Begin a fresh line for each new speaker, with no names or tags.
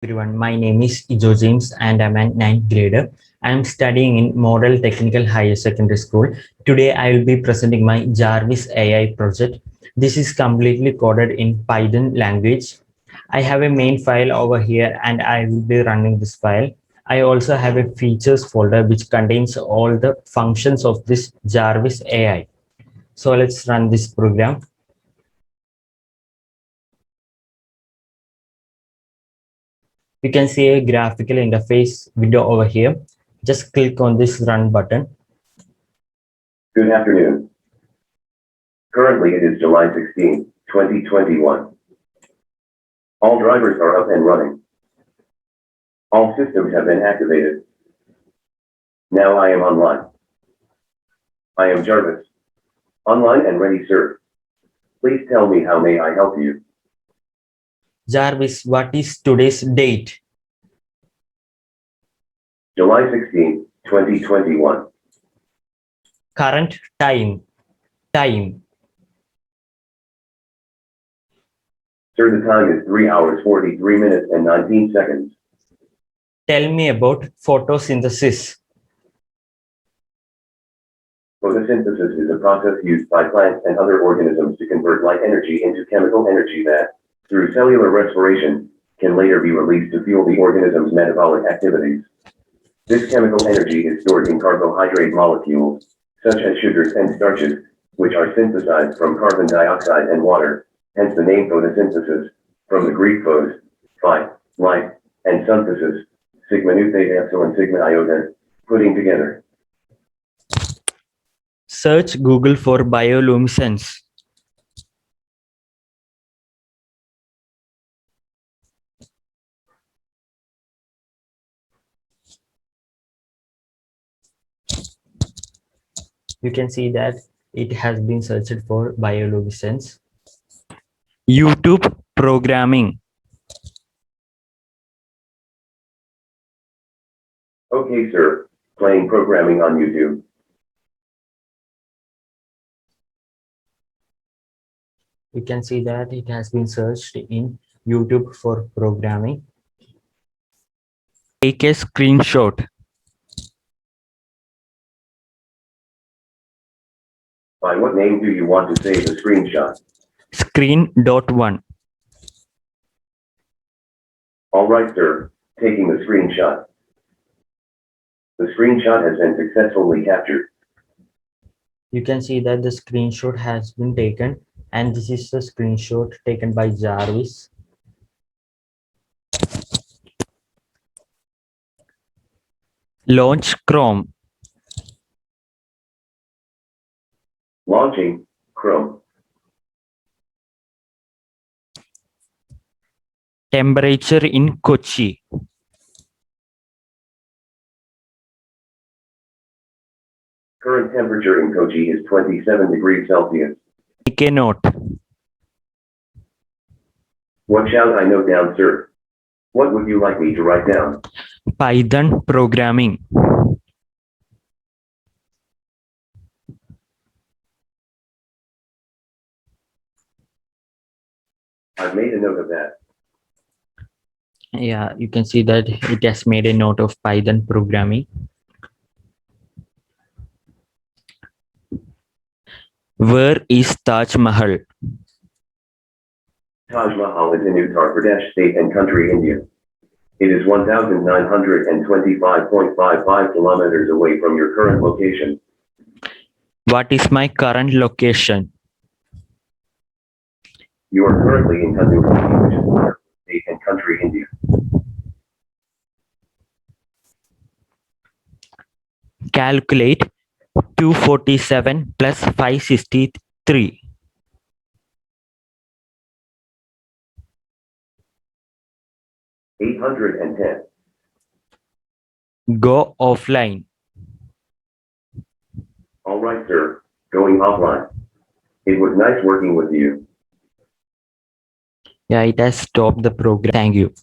Everyone, my name is Ijo James and I'm a ninth grader. I'm studying in Model Technical Higher Secondary School. Today I will be presenting my Jarvis AI project. This is completely coded in Python language. I have a main file over here and I will be running this file. I also have a features folder which contains all the functions of this Jarvis AI. So let's run this program. You can see a graphical interface window over here. Just click on this run button.
Good afternoon. Currently it is July 16, 2021. All drivers are up and running. All systems have been activated. Now I am online. I am Jarvis. Online and ready, sir. Please tell me how may I help you?
Jarvis, what is today's date?
July 16, 2021.
Current time.
Sir, the time is 3 hours 43 minutes and 19 seconds.
Tell me about photosynthesis.
Photosynthesis is a process used by plants and other organisms to convert light energy into chemical energy that, through cellular respiration, can later be released to fuel the organism's metabolic activities. This chemical energy is stored in carbohydrate molecules, such as sugars and starches, which are synthesized from carbon dioxide and water, hence the name photosynthesis, from the Greek phos, phi, light, and synthesis, sigma nucleate epsilon sigma iota, putting together.
Search Google for bioluminescence. You can see that it has been searched for bioluminescence. YouTube programming.
Okay, sir, playing programming on YouTube.
You can see that it has been searched in YouTube for programming. Take a screenshot.
By what name do you want to save the screenshot?
Screen.1.
Alright, sir, taking the screenshot. The screenshot has been successfully captured.
You can see that the screenshot has been taken, and this is the screenshot taken by Jarvis. Launch Chrome.
Launching Chrome.
Temperature in Kochi.
Current temperature in Kochi is 27 degrees Celsius.
Take a note.
What shall I note down, sir? What would you like me to write down?
Python programming.
I've made a note of that.
Yeah, you can see that it has made a note of Python programming. Where is Taj Mahal?
Taj Mahal is in Uttar Pradesh state and country, India. It is 1,925.55 kilometers away from your current location.
What is my current location?
You are currently in Kandur, which is Uttar state and country, India.
Calculate 247 plus 563.
810.
Go offline.
Alright, sir, going offline. It was nice working with you.
Yeah, it has stopped the program. Thank you.